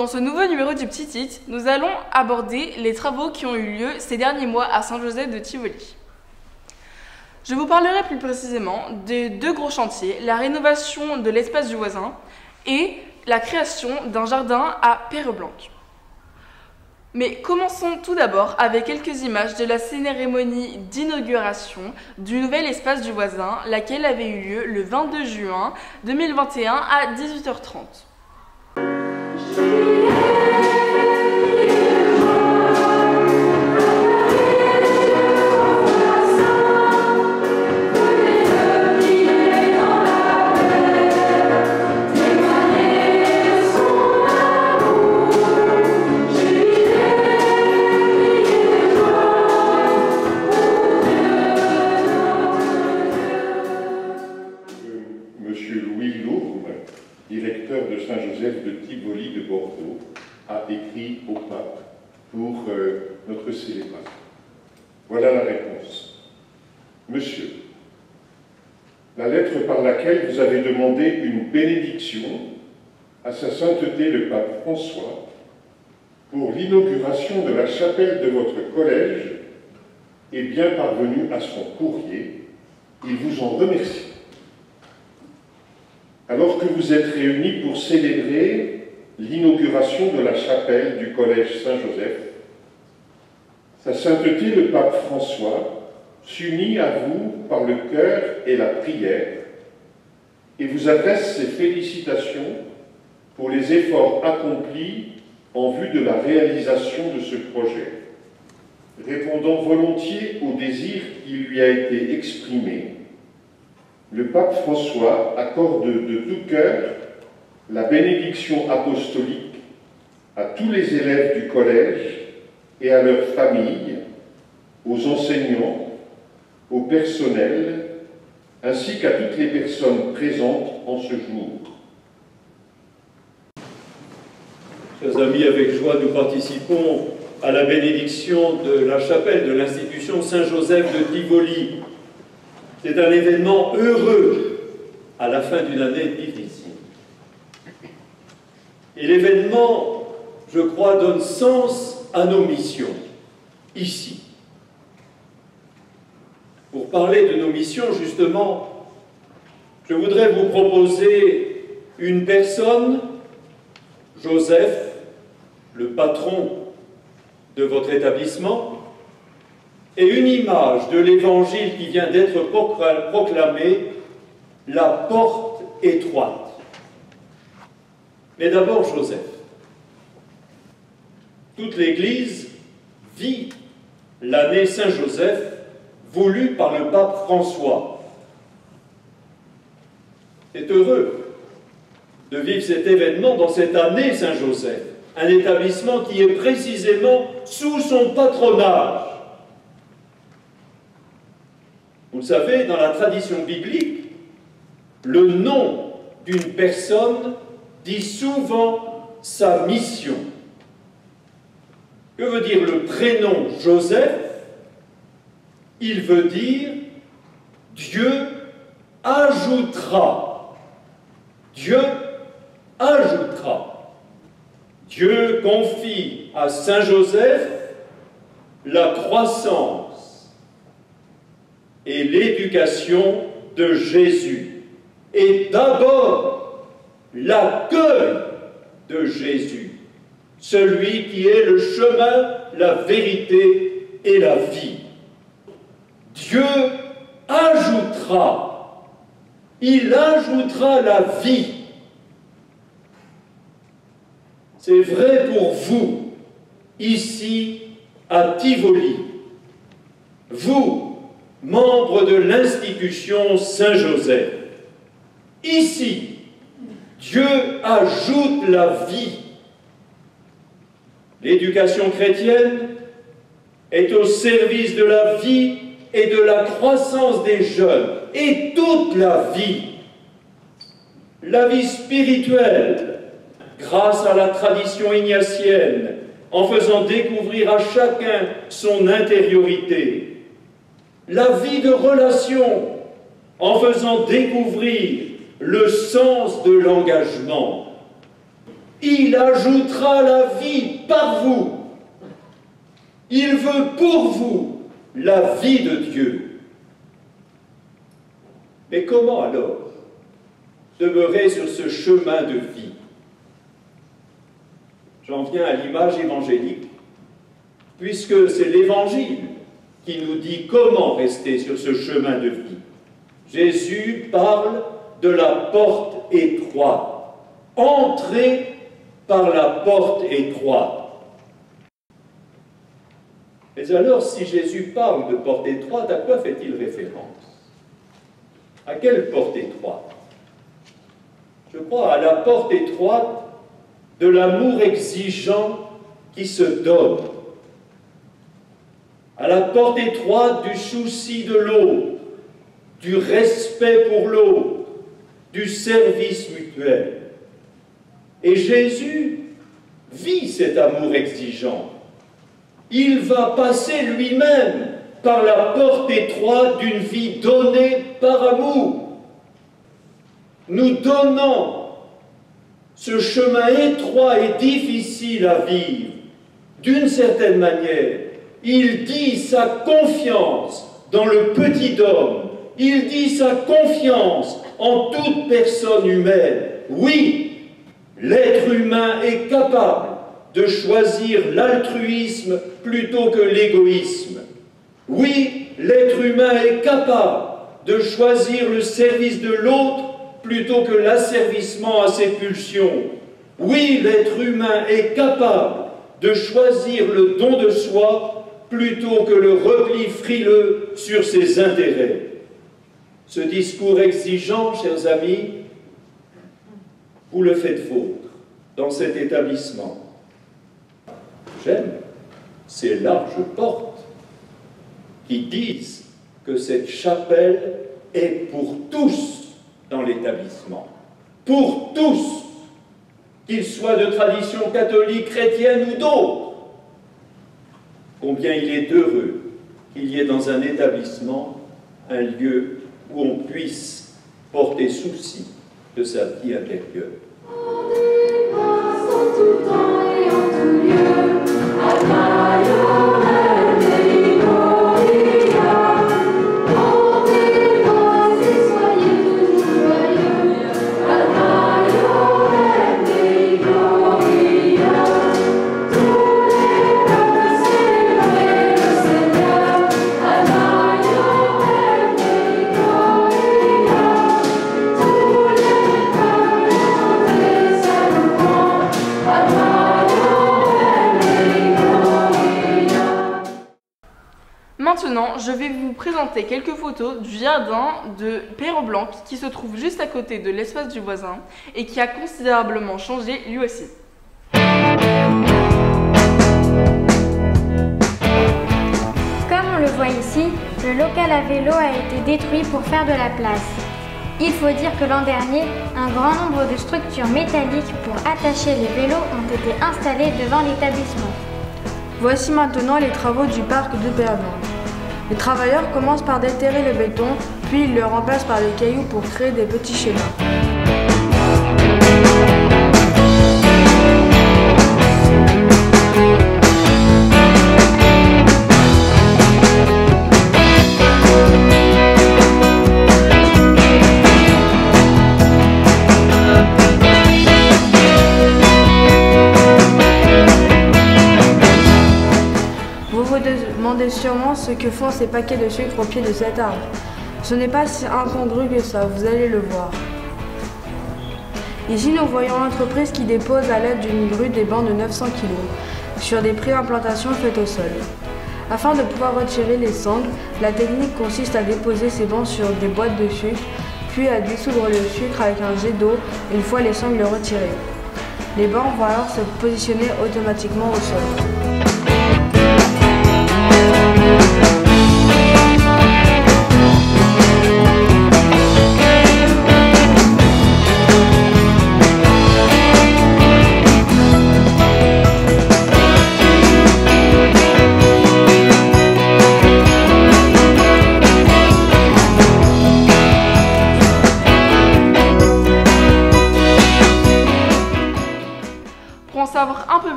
Dans ce nouveau numéro du Petit It, nous allons aborder les travaux qui ont eu lieu ces derniers mois à Saint-Joseph de Tivoli. Je vous parlerai plus précisément des deux gros chantiers, la rénovation de l'espace du voisin et la création d'un jardin à Pereblanc. Mais commençons tout d'abord avec quelques images de la cérémonie d'inauguration du nouvel espace du voisin, laquelle avait eu lieu le 22 juin 2021 à 18h30. Directeur de Saint-Joseph de Tivoli de Bordeaux, a écrit au pape pour notre célébration. Voilà la réponse. Monsieur, la lettre par laquelle vous avez demandé une bénédiction à sa sainteté le pape François pour l'inauguration de la chapelle de votre collège est bien parvenue à son courrier. Il vous en remercie. Alors que vous êtes réunis pour célébrer l'inauguration de la chapelle du Collège Saint-Joseph, sa sainteté le pape François s'unit à vous par le cœur et la prière et vous adresse ses félicitations pour les efforts accomplis en vue de la réalisation de ce projet. Répondant volontiers au désir qui lui a été exprimé, le pape François accorde de tout cœur la bénédiction apostolique à tous les élèves du collège et à leurs familles, aux enseignants, au personnel, ainsi qu'à toutes les personnes présentes en ce jour. Chers amis, avec joie, nous participons à la bénédiction de la chapelle de l'institution Saint-Joseph de Tivoli. C'est un événement heureux à la fin d'une année difficile. Et l'événement, je crois, donne sens à nos missions, ici. Pour parler de nos missions, justement, je voudrais vous proposer une personne, Joseph, le patron de votre établissement, et une image de l'évangile qui vient d'être proclamée, la porte étroite. Mais d'abord Joseph. Toute l'Église vit l'année Saint-Joseph voulue par le pape François. C'est heureux de vivre cet événement dans cette année Saint-Joseph, un établissement qui est précisément sous son patronage. Vous le savez, dans la tradition biblique, le nom d'une personne dit souvent sa mission. Que veut dire le prénom Joseph? Il veut dire Dieu ajoutera. Dieu ajoutera. Dieu confie à Saint Joseph la croissance et l'éducation de Jésus, et d'abord l'accueil de Jésus, celui qui est le chemin, la vérité et la vie. Dieu ajoutera, il ajoutera la vie. C'est vrai pour vous, ici à Tivoli, vous, membres de l'institution Saint-Joseph. Ici, Dieu ajoute la vie. L'éducation chrétienne est au service de la vie et de la croissance des jeunes, et toute la vie spirituelle, grâce à la tradition ignatienne, en faisant découvrir à chacun son intériorité, la vie de relation, en faisant découvrir le sens de l'engagement. Il ajoutera la vie par vous. Il veut pour vous la vie de Dieu. Mais comment alors demeurer sur ce chemin de vie? J'en viens à l'image évangélique, puisque c'est l'Évangile qui nous dit comment rester sur ce chemin de vie. Jésus parle de la porte étroite. Entrez par la porte étroite. Mais alors, si Jésus parle de porte étroite, à quoi fait-il référence? À quelle porte étroite? Je crois à la porte étroite de l'amour exigeant qui se donne, à la porte étroite du souci de l'autre, du respect pour l'autre, du service mutuel. Et Jésus vit cet amour exigeant. Il va passer lui-même par la porte étroite d'une vie donnée par amour. Nous donnons ce chemin étroit et difficile à vivre. D'une certaine manière, il dit sa confiance dans le petit homme. Il dit sa confiance en toute personne humaine. Oui, l'être humain est capable de choisir l'altruisme plutôt que l'égoïsme. Oui, l'être humain est capable de choisir le service de l'autre plutôt que l'asservissement à ses pulsions. Oui, l'être humain est capable de choisir le don de soi plutôt que le repli frileux sur ses intérêts. Ce discours exigeant, chers amis, vous le faites vôtre dans cet établissement. J'aime ces larges portes qui disent que cette chapelle est pour tous dans l'établissement. Pour tous, qu'ils soient de tradition catholique, chrétienne ou d'autres. Combien il est heureux qu'il y ait dans un établissement un lieu où on puisse porter souci de sa vie intérieure. En tout temps et en tout lieu, Adonai, Elohim, Gloria. Montez grâce et soyez toujours joyeux, Adonai, Elohim, Gloria. Tous les peuples célèbrez le Seigneur, Adonai, Elohim, Gloria. Tous les peuples chantez sa louange, Adonai, Elohim, Gloria. Maintenant, je vais vous présenter quelques photos du jardin de Perroblanc qui se trouve juste à côté de l'espace du voisin et qui a considérablement changé lui aussi. Comme on le voit ici, le local à vélo a été détruit pour faire de la place. Il faut dire que l'an dernier, un grand nombre de structures métalliques pour attacher les vélos ont été installées devant l'établissement. Voici maintenant les travaux du parc de Perroblanc. Les travailleurs commencent par déterrer le béton, puis ils le remplacent par des cailloux pour créer des petits schémas. Vous vous demandez sûrement ce que font ces paquets de sucre au pied de cet arbre. Ce n'est pas si incongru que ça, vous allez le voir. Ici, nous voyons l'entreprise qui dépose à l'aide d'une grue des bancs de 900 kg sur des pré-implantations faites au sol. Afin de pouvoir retirer les sangles, la technique consiste à déposer ces bancs sur des boîtes de sucre, puis à dissoudre le sucre avec un jet d'eau une fois les sangles retirées. Les bancs vont alors se positionner automatiquement au sol.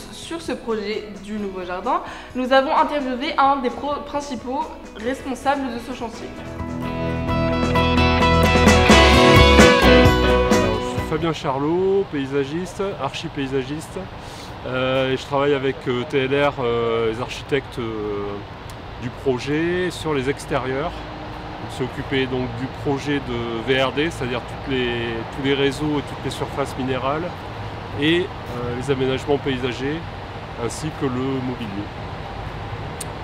plus sur ce projet du nouveau jardin, nous avons interviewé un des principaux responsables de ce chantier. Je suis Fabien Charlot, paysagiste, archi-paysagiste. Et je travaille avec TLR, les architectes du projet, sur les extérieurs. On s'est occupé donc du projet de VRD, c'est-à-dire tous les réseaux et toutes les surfaces minérales, et les aménagements paysagers, ainsi que le mobilier.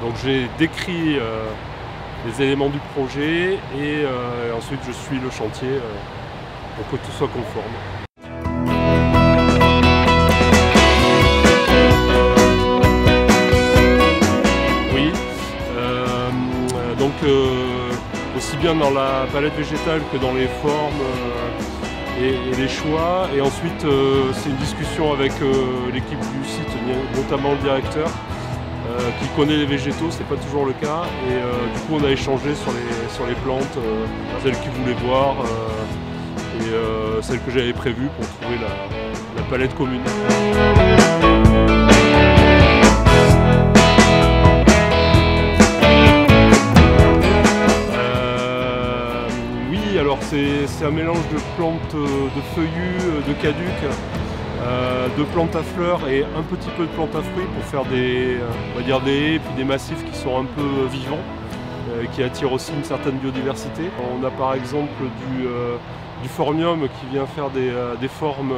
Donc j'ai décrit les éléments du projet et ensuite je suis le chantier pour que tout soit conforme. Aussi bien dans la palette végétale que dans les formes et les choix. Et ensuite, c'est une discussion avec l'équipe du site, notamment le directeur, qui connaît les végétaux, c'est pas toujours le cas. Et du coup, on a échangé sur les plantes, celles qu'il voulait voir et celles que j'avais prévues pour trouver la palette commune. Alors c'est un mélange de plantes de feuillus, de caducs, de plantes à fleurs et un petit peu de plantes à fruits pour faire on va dire des haies et puis des massifs qui sont un peu vivants, qui attirent aussi une certaine biodiversité. On a par exemple du phormium qui vient faire des formes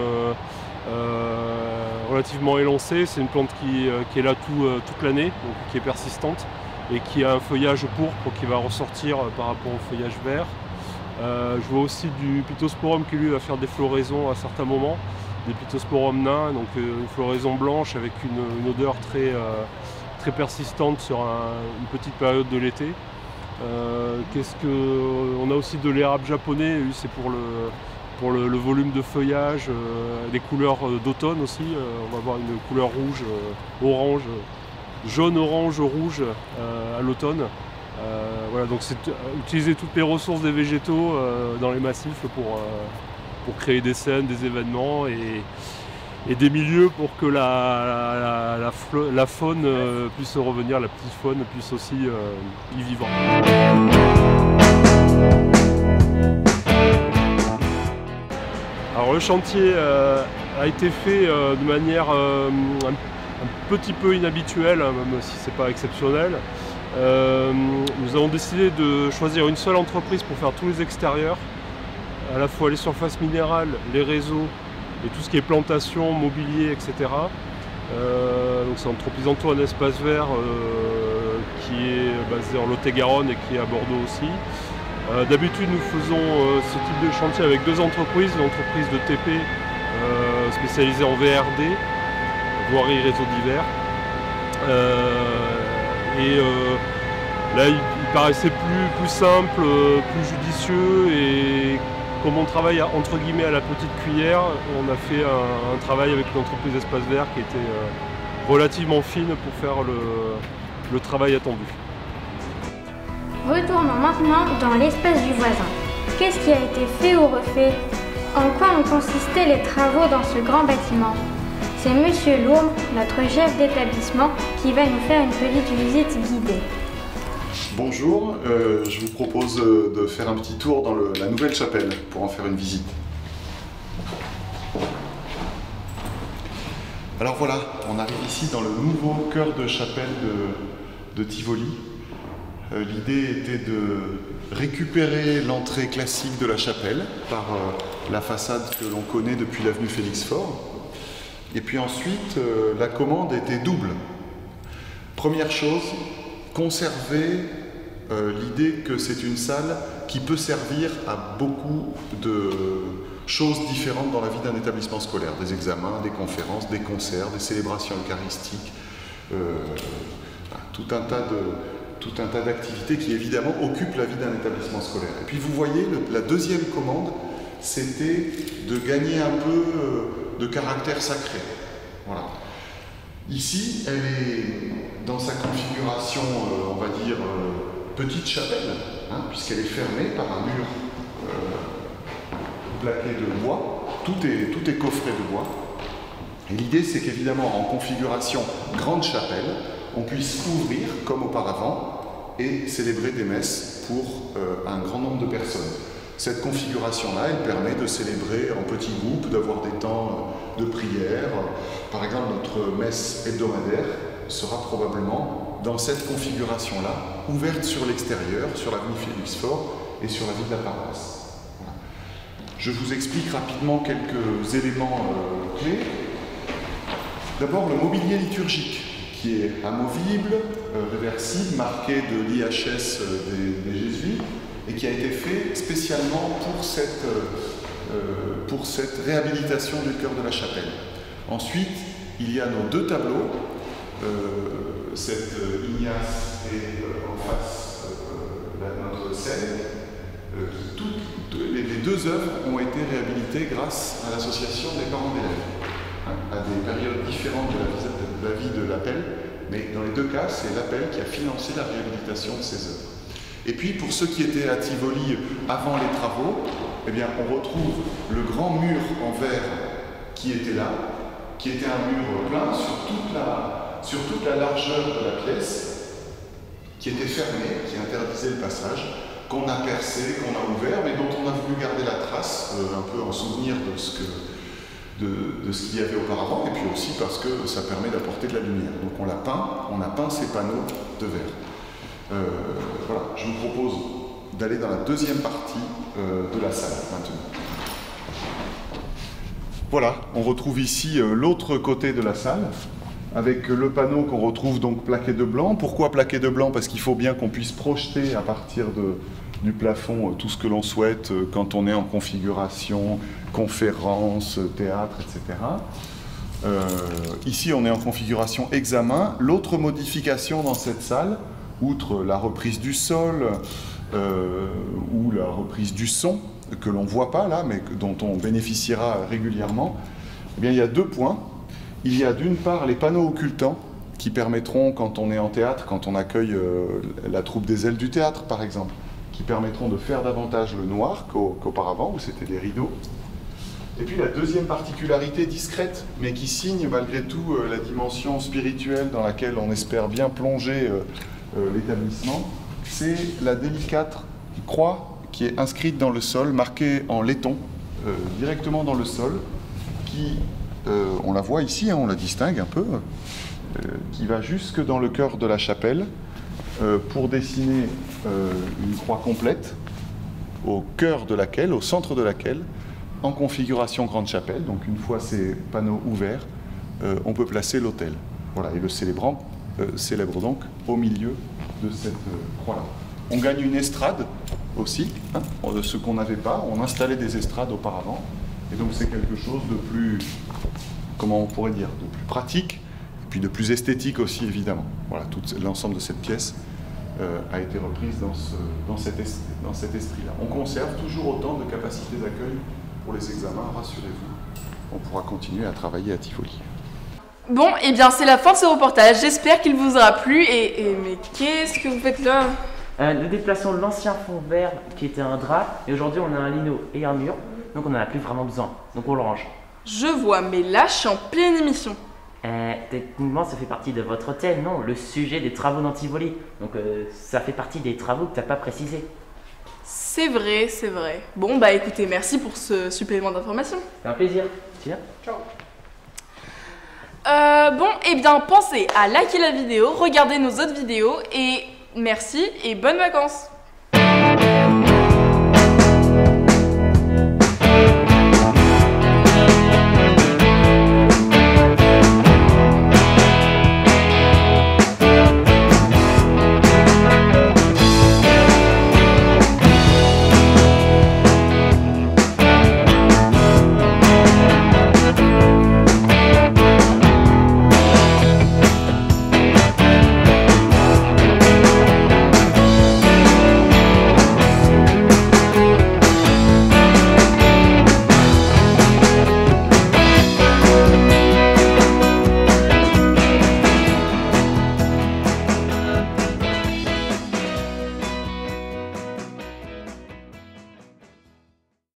relativement élancées. C'est une plante qui est là toute l'année, qui est persistante et qui a un feuillage pourpre qui va ressortir par rapport au feuillage vert. Je vois aussi du Pittosporum qui lui va faire des floraisons à certains moments, des Pittosporum nains, donc une floraison blanche avec une odeur très persistante sur une petite période de l'été. On a aussi de l'érable japonais, lui c'est pour le volume de feuillage, les couleurs d'automne aussi. On va avoir une couleur rouge, orange, jaune, orange, rouge à l'automne. Voilà, donc c'est utiliser toutes les ressources des végétaux dans les massifs pour créer des scènes, des événements et des milieux pour que la faune puisse revenir, la petite faune puisse aussi y vivre. Alors le chantier a été fait de manière un petit peu inhabituelle, même si c'est pas exceptionnel. Nous avons décidé de choisir une seule entreprise pour faire tous les extérieurs, à la fois les surfaces minérales, les réseaux et tout ce qui est plantation, mobilier, etc. Donc c'est entreprise Antoine Espace Vert qui est basée en Lot-et-Garonne et qui est à Bordeaux aussi. D'habitude nous faisons ce type de chantier avec deux entreprises, une entreprise de TP spécialisée en VRD, voirie réseau divers. Là, il paraissait plus simple, plus judicieux et comme on travaille entre guillemets à la petite cuillère, on a fait un travail avec une entreprise Espace Vert qui était relativement fine pour faire le travail attendu. Retournons maintenant dans l'espace du voisin. Qu'est-ce qui a été fait ou refait? En quoi ont consisté les travaux dans ce grand bâtiment? C'est Monsieur Lourdes, notre chef d'établissement, qui va nous faire une petite visite guidée. Bonjour, je vous propose de faire un petit tour dans la nouvelle chapelle pour en faire une visite. Alors voilà, on arrive ici dans le nouveau cœur de chapelle de Tivoli. L'idée était de récupérer l'entrée classique de la chapelle par la façade que l'on connaît depuis l'avenue Félix Faure. Et puis ensuite, la commande était double. Première chose, conserver l'idée que c'est une salle qui peut servir à beaucoup de choses différentes dans la vie d'un établissement scolaire. Des examens, des conférences, des concerts, des célébrations eucharistiques, tout un tas d'activités qui évidemment occupent la vie d'un établissement scolaire. Et puis vous voyez, la deuxième commande, c'était de gagner un peu de caractère sacré. Voilà. Ici, elle est dans sa configuration, on va dire, petite chapelle, hein, puisqu'elle est fermée par un mur plaqué de bois. Tout est coffré de bois. Et l'idée, c'est qu'évidemment, en configuration grande chapelle, on puisse ouvrir comme auparavant et célébrer des messes pour un grand nombre de personnes. Cette configuration-là, elle permet de célébrer en petits groupes, d'avoir des temps de prière. Par exemple, notre messe hebdomadaire sera probablement dans cette configuration-là, ouverte sur l'extérieur, sur l'avenue Félix-Faure et sur la vie de la paroisse. Voilà. Je vous explique rapidement quelques éléments clés. D'abord, le mobilier liturgique, qui est amovible, réversible, marqué de l'IHS des Jésuites, et qui a été fait spécialement pour cette réhabilitation du cœur de la chapelle. Ensuite, il y a nos deux tableaux, cette Ignace et en face notre scène. Les deux œuvres ont été réhabilitées grâce à l'association des parents d'élèves, à des périodes différentes de la vie de l'appel, mais dans les deux cas, c'est l'appel qui a financé la réhabilitation de ces œuvres. Et puis, pour ceux qui étaient à Tivoli avant les travaux, eh bien, on retrouve le grand mur en verre qui était là, qui était un mur plein sur toute la largeur de la pièce, qui était fermé, qui interdisait le passage, qu'on a percé, qu'on a ouvert, mais dont on a voulu garder la trace, un peu en souvenir de ce qu'il y avait auparavant, et puis aussi parce que ça permet d'apporter de la lumière. Donc on a peint ces panneaux de verre. Voilà, je vous propose d'aller dans la deuxième partie de la salle maintenant. Voilà, on retrouve ici l'autre côté de la salle, avec le panneau qu'on retrouve donc plaqué de blanc. Pourquoi plaqué de blanc? Parce qu'il faut bien qu'on puisse projeter à partir du plafond tout ce que l'on souhaite quand on est en configuration, conférence, théâtre, etc. Ici, on est en configuration examen. L'autre modification dans cette salle, outre la reprise du sol ou la reprise du son, que l'on ne voit pas là, mais dont on bénéficiera régulièrement, eh bien, il y a deux points. Il y a d'une part les panneaux occultants qui permettront, quand on est en théâtre, quand on accueille la troupe des ailes du théâtre par exemple, qui permettront de faire davantage le noir qu'auparavant, où c'était des rideaux. Et puis la deuxième particularité discrète, mais qui signe malgré tout la dimension spirituelle dans laquelle on espère bien plonger l'établissement, c'est la délicate croix qui est inscrite dans le sol, marquée en laiton, directement dans le sol, qui, on la voit ici, hein, on la distingue un peu, qui va jusque dans le cœur de la chapelle, pour dessiner une croix complète, au cœur de laquelle, au centre de laquelle, en configuration grande chapelle, donc une fois ces panneaux ouverts, on peut placer l'autel. Voilà, et le célébrant célèbre donc au milieu de cette croix-là. On gagne une estrade aussi, hein, ce qu'on n'avait pas. On installait des estrades auparavant, et donc c'est quelque chose de plus, comment on pourrait dire, de plus pratique, et puis de plus esthétique aussi évidemment. Voilà, l'ensemble de cette pièce a été reprise dans cet esprit-là. On conserve toujours autant de capacité d'accueil pour les examens, rassurez-vous. On pourra continuer à travailler à Tivoli. Bon, et bien c'est la fin de ce reportage. J'espère qu'il vous aura plu. Mais qu'est-ce que vous faites là? Nous déplaçons l'ancien fond vert qui était un drap, et aujourd'hui on a un lino et un mur, donc on n'en a plus vraiment besoin, donc on le range. Je vois, mais là je suis en pleine émission. Techniquement ça fait partie de votre hôtel, non? Le sujet des travaux dans Tivoli, donc ça fait partie des travaux que tu n'as pas précisé. C'est vrai, c'est vrai. Bon bah écoutez, merci pour ce supplément d'information. C'est un plaisir. Tiens. Ciao. Bon, et bien pensez à liker la vidéo, regarder nos autres vidéos et merci et bonnes vacances.